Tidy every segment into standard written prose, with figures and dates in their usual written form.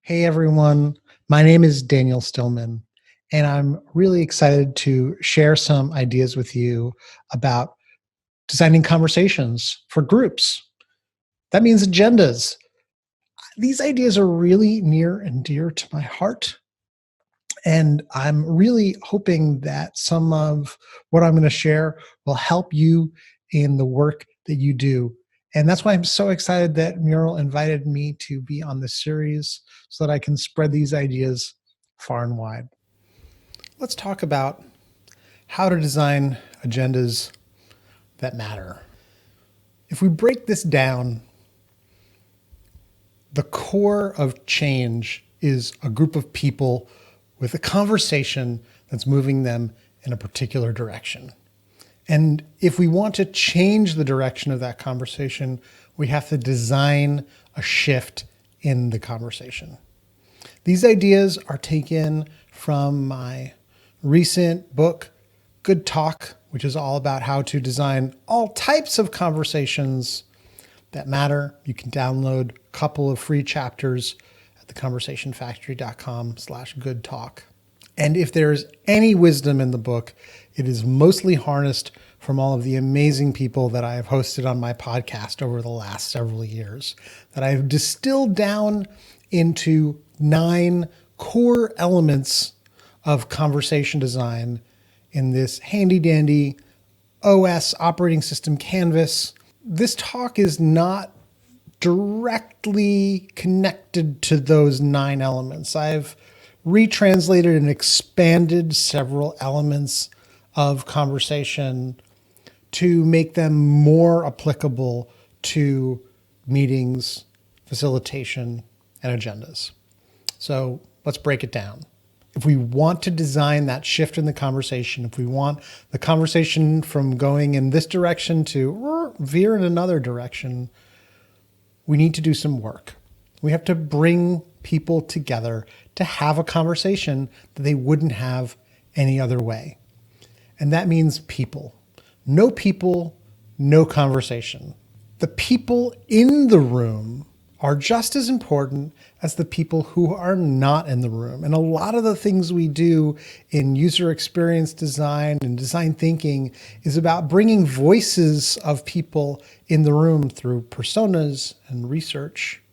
Hey everyone, my name is Daniel Stillman, and I'm really excited to share some ideas with you about designing conversations for groups. That means agendas. These ideas are really near and dear to my heart, and I'm really hoping that some of what I'm going to share will help you in the work that you do. And that's why I'm so excited that Mural invited me to be on this series so that I can spread these ideas far and wide. Let's talk about how to design agendas that matter. If we break this down, the core of change is a group of people with a conversation that's moving them in a particular direction. And if we want to change the direction of that conversation, we have to design a shift in the conversation. These ideas are taken from my recent book, Good Talk, which is all about how to design all types of conversations that matter. You can download a couple of free chapters at theconversationfactory.com/goodtalk. And if there's any wisdom in the book, it is mostly harnessed from all of the amazing people that I have hosted on my podcast over the last several years, that I've distilled down into 9 core elements of conversation design in this handy dandy OS operating system canvas. This talk is not directly connected to those 9 elements. I've retranslated and expanded several elements of conversation to make them more applicable to meetings, facilitation, and agendas. So let's break it down. If we want to design that shift in the conversation, if we want the conversation from going in this direction to veer in another direction, we need to do some work. We have to bring people together to have a conversation that they wouldn't have any other way. And that means people. No people, no conversation. The people in the room are just as important as the people who are not in the room. And a lot of the things we do in user experience design and design thinking is about bringing voices of people in the room through personas and research.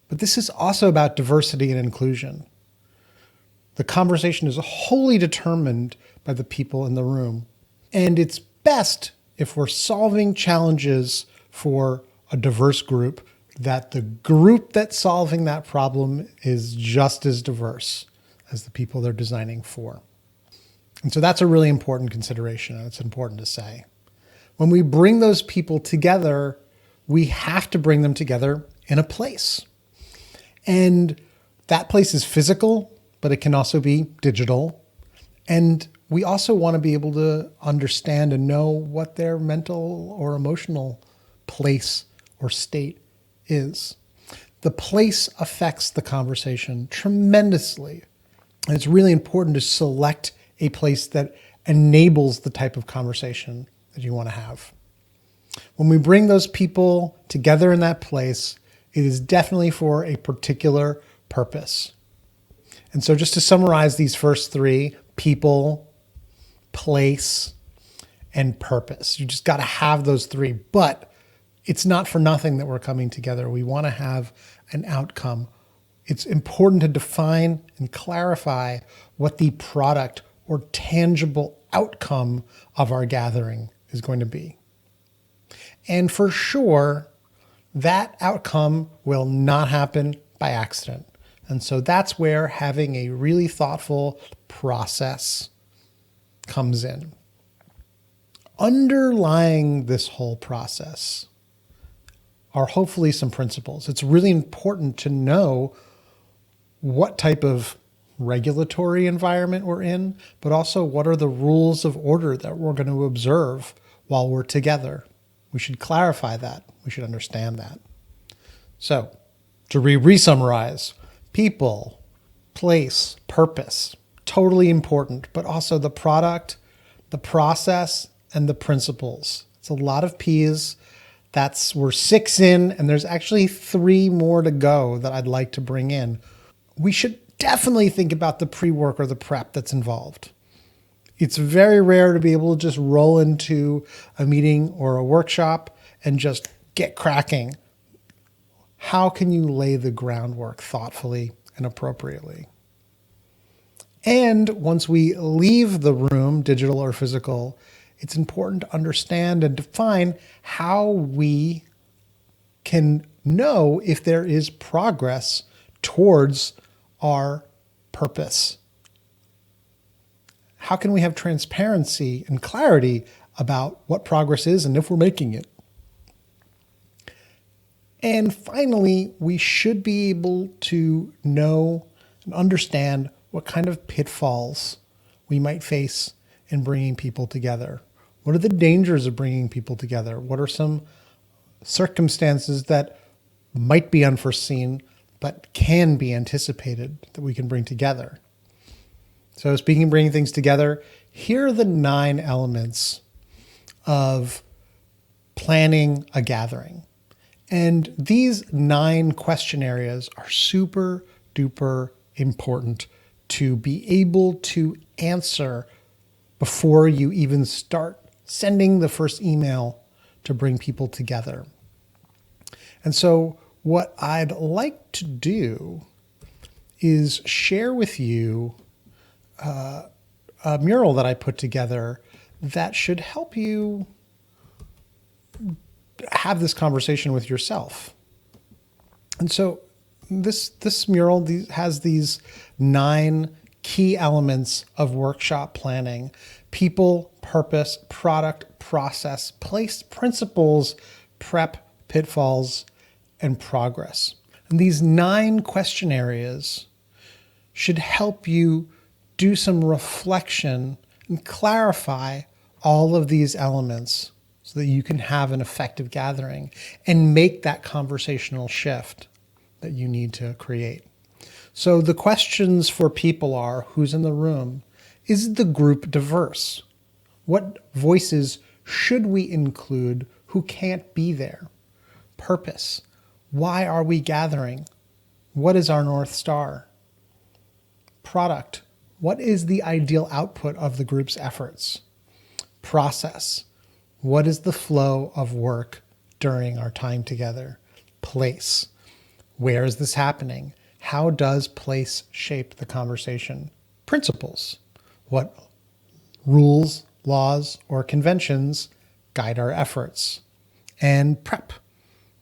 But this is also about diversity and inclusion. The conversation is wholly determined by the people in the room. And it's best if we're solving challenges for a diverse group, that the group that's solving that problem is just as diverse as the people they're designing for. And so that's a really important consideration, and it's important to say. When we bring those people together, we have to bring them together in a place. And that place is physical, but it can also be digital. And we also want to be able to understand and know what their mental or emotional place or state is. The place affects the conversation tremendously. And it's really important to select a place that enables the type of conversation that you want to have. When we bring those people together in that place, it is definitely for a particular purpose. And so just to summarize these first 3, people, place, and purpose. You just got to have those 3, but it's not for nothing that we're coming together. We want to have an outcome. It's important to define and clarify what the product or tangible outcome of our gathering is going to be. And for sure, that outcome will not happen by accident. And so that's where having a really thoughtful process comes in. Underlying this whole process are hopefully some principles. It's really important to know what type of regulatory environment we're in, but also what are the rules of order that we're going to observe while we're together. We should clarify that. We should understand that. So to re-summarize, people, place, purpose, totally important, but also the product, the process, and the principles. It's a lot of P's. We're 6 in, and there's actually 3 more to go that I'd like to bring in we should definitely think about the pre-work or the prep that's involved. It's very rare to be able to just roll into a meeting or a workshop and just get cracking. How can you lay the groundwork thoughtfully and appropriately? And once we leave the room, digital or physical, it's important to understand and define how we can know if there is progress towards our purpose. How can we have transparency and clarity about what progress is and if we're making it? And finally, we should be able to know and understand what kind of pitfalls we might face in bringing people together. What are the dangers of bringing people together? What are some circumstances that might be unforeseen but can be anticipated that we can bring together? So speaking of bringing things together, here are the 9 elements of planning a gathering. And these 9 question areas are super duper important to be able to answer before you even start sending the first email to bring people together. And so what I'd like to do is share with you a mural that I put together that should help you have this conversation with yourself. And so this mural has these 9 key elements of workshop planning: people, purpose, product, process, place, principles, prep, pitfalls, and progress. And these 9 question areas should help you do some reflection and clarify all of these elements so that you can have an effective gathering and make that conversational shift that you need to create. So the questions for people are: who's in the room? Is the group diverse? What voices should we include who can't be there? Purpose. Why are we gathering? What is our North Star? Product. What is the ideal output of the group's efforts? Process. What is the flow of work during our time together? Place. Where is this happening? How does place shape the conversation? Principles. What rules, laws, or conventions guide our efforts? And prep.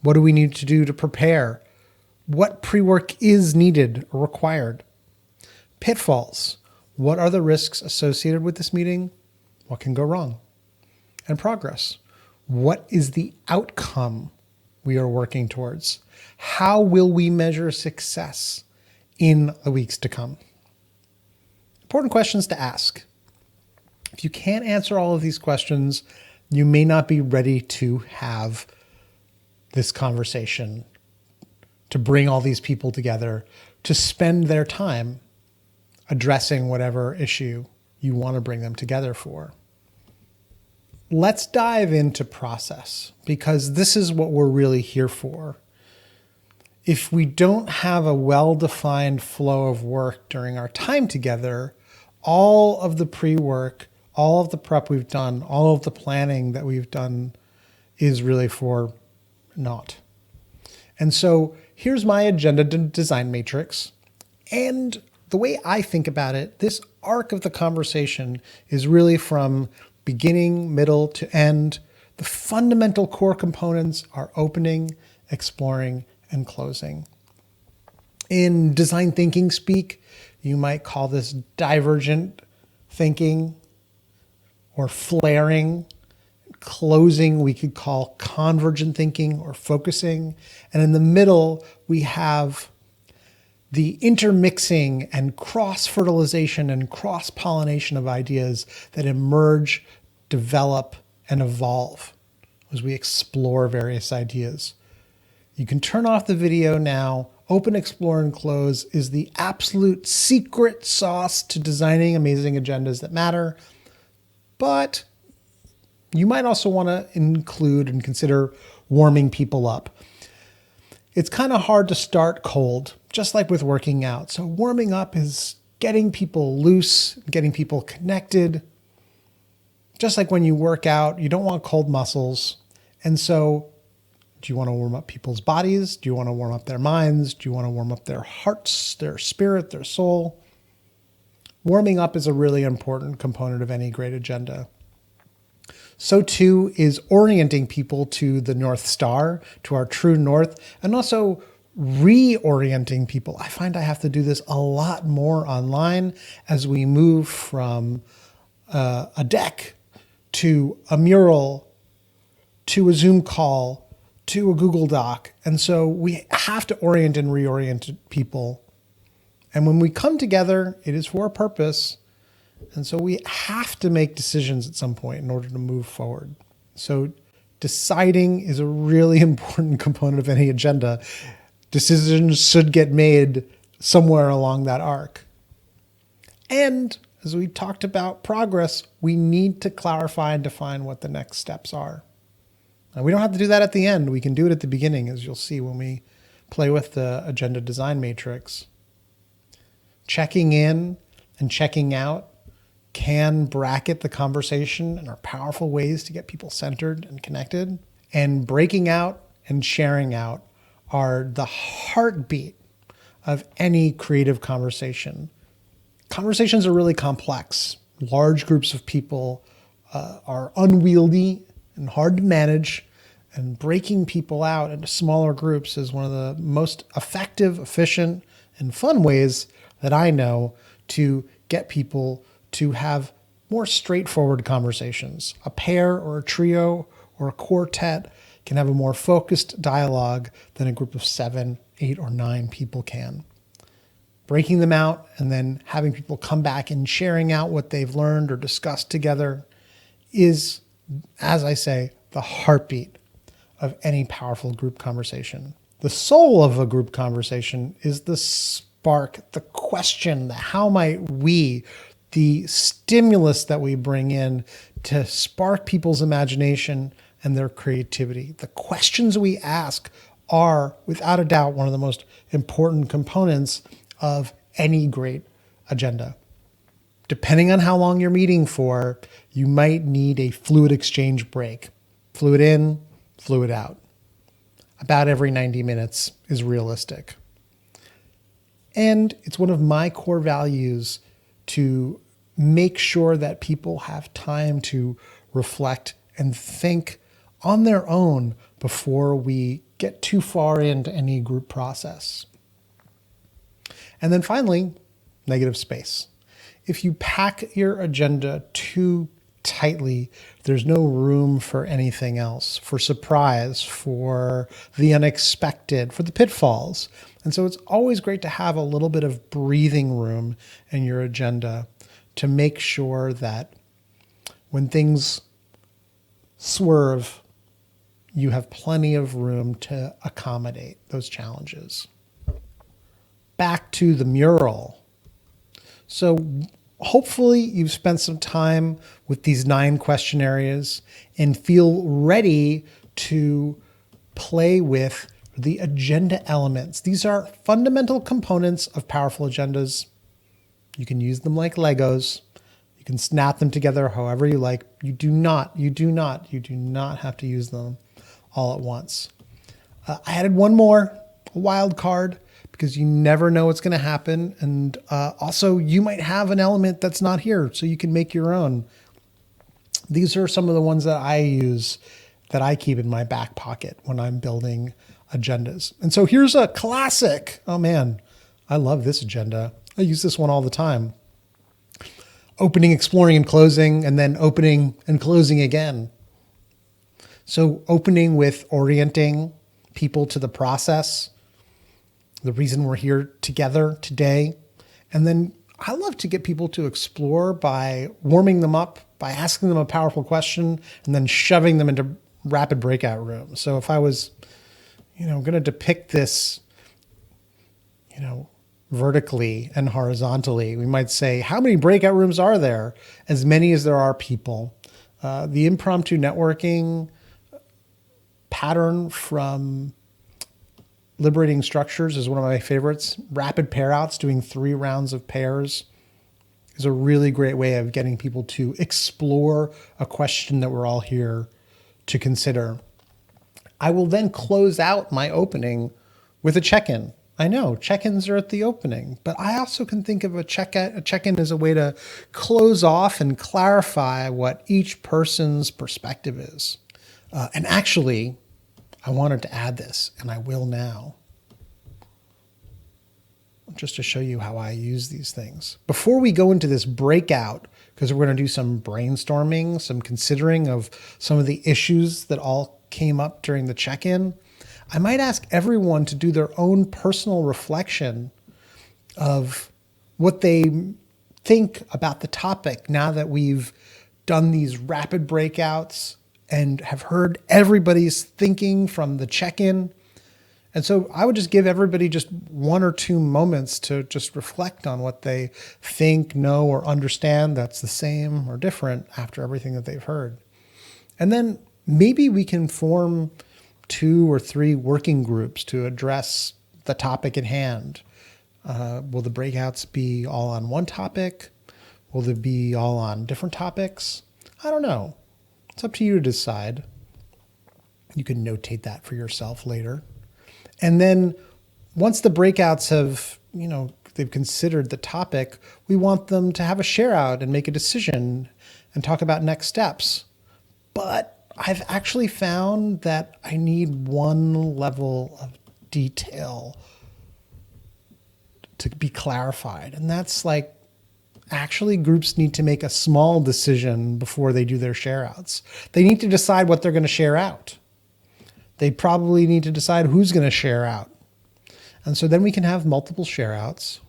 What do we need to do to prepare? What pre-work is needed or required? Pitfalls. What are the risks associated with this meeting? What can go wrong? And progress. What is the outcome we are working towards? How will we measure success in the weeks to come? Important questions to ask. If you can't answer all of these questions, you may not be ready to have this conversation, to bring all these people together, to spend their time addressing whatever issue you want to bring them together for. Let's dive into process, because this is what we're really here for. If we don't have a well-defined flow of work during our time together, all of the pre-work, all of the prep we've done, all of the planning that we've done is really for naught. And so here's my agenda design matrix. And the way I think about it, this arc of the conversation is really from beginning, middle to end. The fundamental core components are opening, exploring, and closing. In design thinking speak, you might call this divergent thinking or flaring. Closing we could call convergent thinking or focusing. And in the middle, we have the intermixing and cross-fertilization and cross-pollination of ideas that emerge, develop, and evolve as we explore various ideas. You can turn off the video now. Open, explore, and close is the absolute secret sauce to designing amazing agendas that matter. But you might also want to include and consider warming people up. It's kind of hard to start cold, just like with working out. So warming up is getting people loose, getting people connected. Just like when you work out, you don't want cold muscles. And so do you want to warm up people's bodies? Do you want to warm up their minds? Do you want to warm up their hearts, their spirit, their soul? Warming up is a really important component of any great agenda. So too is orienting people to the North Star, to our true north, and also reorienting people. I find I have to do this a lot more online as we move from a deck to a mural to a Zoom call to a Google Doc. And so we have to orient and reorient people. And when we come together, it is for a purpose. And so we have to make decisions at some point in order to move forward. So deciding is a really important component of any agenda. Decisions should get made somewhere along that arc. And as we talked about progress, we need to clarify and define what the next steps are. And we don't have to do that at the end. We can do it at the beginning, as you'll see when we play with the agenda design matrix. Checking in and checking out can bracket the conversation and are powerful ways to get people centered and connected. And breaking out and sharing out are the heartbeat of any creative conversation. Conversations are really complex. Large groups of people are unwieldy and hard to manage, and breaking people out into smaller groups is one of the most effective, efficient, and fun ways that I know to get people to have more straightforward conversations. A pair or a trio or a quartet can have a more focused dialogue than a group of 7, 8, or 9 people can. Breaking them out and then having people come back and sharing out what they've learned or discussed together is, as I say, the heartbeat of any powerful group conversation. The soul of a group conversation is the spark, the question, the how might we, the stimulus that we bring in to spark people's imagination and their creativity. The questions we ask are, without a doubt, one of the most important components of any great agenda. Depending on how long you're meeting for, you might need a fluid exchange break. Fluid in, fluid out. About every 90 minutes is realistic. And it's one of my core values to make sure that people have time to reflect and think on their own before we get too far into any group process. And then finally, negative space. If you pack your agenda too tightly, there's no room for anything else, for surprise, for the unexpected, for the pitfalls. And so it's always great to have a little bit of breathing room in your agenda to make sure that when things swerve, you have plenty of room to accommodate those challenges. Back to the mural. So hopefully you've spent some time with these 9 question areas and feel ready to play with the agenda elements. These are fundamental components of powerful agendas. You can use them like Legos. You can snap them together however you like. You do not have to use them all at once. I added one more, a wild card, because you never know what's going to happen. And also you might have an element that's not here, so you can make your own. These are some of the ones that I use, that I keep in my back pocket when I'm building agendas. And so here's a classic. Oh man, I love this agenda. I use this one all the time. Opening, exploring, and closing, and then opening and closing again. So opening with orienting people to the process, the reason we're here together today. And then I love to get people to explore by warming them up, by asking them a powerful question, and then shoving them into rapid breakout rooms. So if I was, going to depict this, vertically and horizontally, we might say, how many breakout rooms are there? As many as there are people. The impromptu networking pattern from liberating structures is one of my favorites. Rapid pair outs, doing 3 rounds of pairs, is a really great way of getting people to explore a question that we're all here to consider. I will then close out my opening with a check-in. I know check-ins are at the opening, but I also can think of a check-in as a way to close off and clarify what each person's perspective is. And actually, I wanted to add this, and I will now, just to show you how I use these things. Before we go into this breakout, because we're going to do some brainstorming, some considering of some of the issues that all came up during the check-in, I might ask everyone to do their own personal reflection of what they think about the topic now that we've done these rapid breakouts and have heard everybody's thinking from the check-in. And so I would just give everybody just 1 or 2 moments to just reflect on what they think, know, or understand that's the same or different after everything that they've heard. And then maybe we can form 2 or 3 working groups to address the topic at hand. Will the breakouts be all on one topic? Will they be all on different topics? I don't know. It's up to you to decide. You can notate that for yourself later. And then once the breakouts have, they've considered the topic, we want them to have a share out and make a decision and talk about next steps. But I've actually found that I need one level of detail to be clarified. And that's like, actually groups need to make a small decision before they do their share outs. They need to decide what they're going to share out. They probably need to decide who's going to share out. And so then we can have multiple share outs.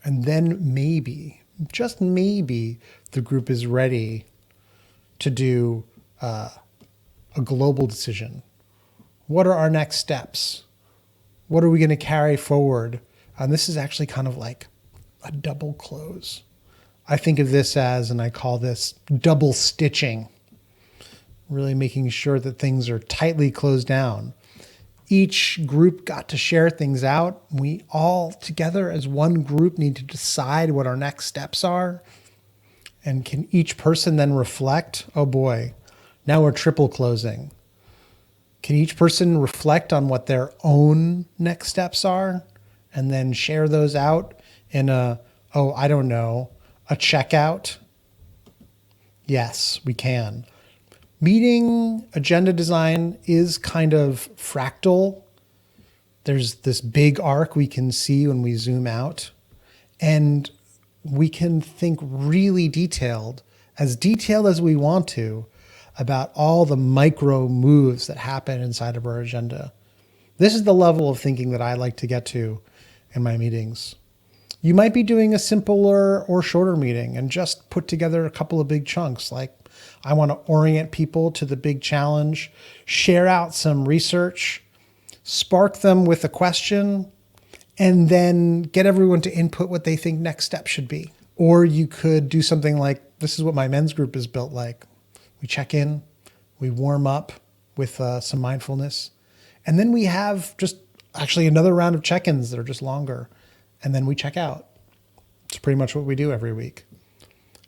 And then maybe, just maybe, the group is ready to do a global decision. What are our next steps? What are we going to carry forward? And this is actually kind of like a double close. I think of this as, and I call this double stitching, really making sure that things are tightly closed down. Each group got to share things out. We all together as one group need to decide what our next steps are. And can each person then reflect, oh boy, now we're triple closing. Can each person reflect on what their own next steps are and then share those out in a checkout? Yes, we can. Meeting agenda design is kind of fractal. There's this big arc we can see when we zoom out, and we can think really detailed as we want to, about all the micro moves that happen inside of our agenda. This is the level of thinking that I like to get to in my meetings. You might be doing a simpler or shorter meeting and just put together a couple of big chunks. Like, I want to orient people to the big challenge, share out some research, spark them with a question, and then get everyone to input what they think next step should be. Or you could do something like, this is what my men's group is built like. We check in, we warm up with some mindfulness, and then we have just actually another round of check-ins that are just longer, and then we check out. It's pretty much what we do every week.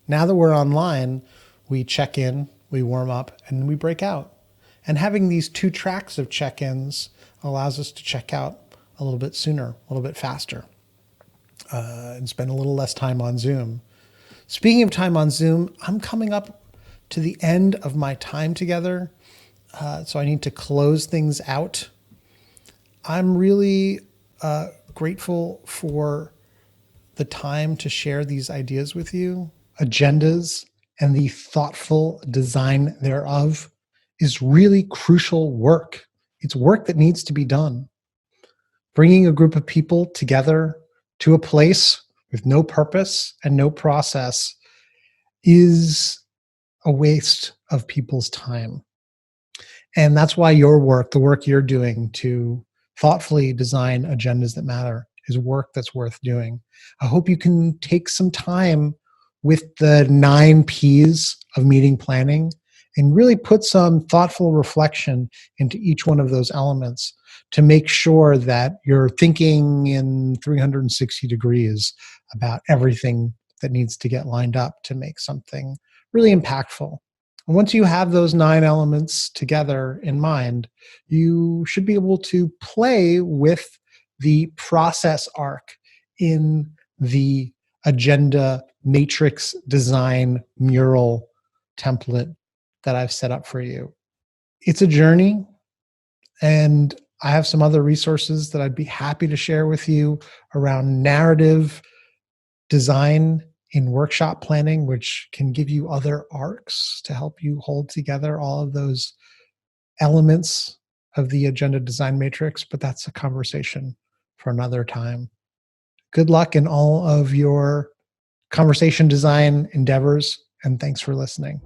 Now that we're online, we check in, we warm up, and we break out. And having these 2 tracks of check-ins allows us to check out a little bit sooner, a little bit faster, and spend a little less time on Zoom. Speaking of time on Zoom, I'm coming up to the end of my time together, so I need to close things out. I'm really grateful for the time to share these ideas with you. Agendas and the thoughtful design thereof is really crucial work. It's work that needs to be done. Bringing a group of people together to a place with no purpose and no process is a waste of people's time. And that's why your work, the work you're doing to thoughtfully design agendas that matter, is work that's worth doing. I hope you can take some time with the 9 P's of meeting planning and really put some thoughtful reflection into each one of those elements to make sure that you're thinking in 360 degrees about everything that needs to get lined up to make something really impactful. And once you have those 9 elements together in mind, you should be able to play with the process arc in the agenda matrix design mural template that I've set up for you. It's a journey, and I have some other resources that I'd be happy to share with you around narrative design in workshop planning, which can give you other arcs to help you hold together all of those elements of the agenda design matrix. But that's a conversation for another time. Good luck in all of your conversation design endeavors, and thanks for listening.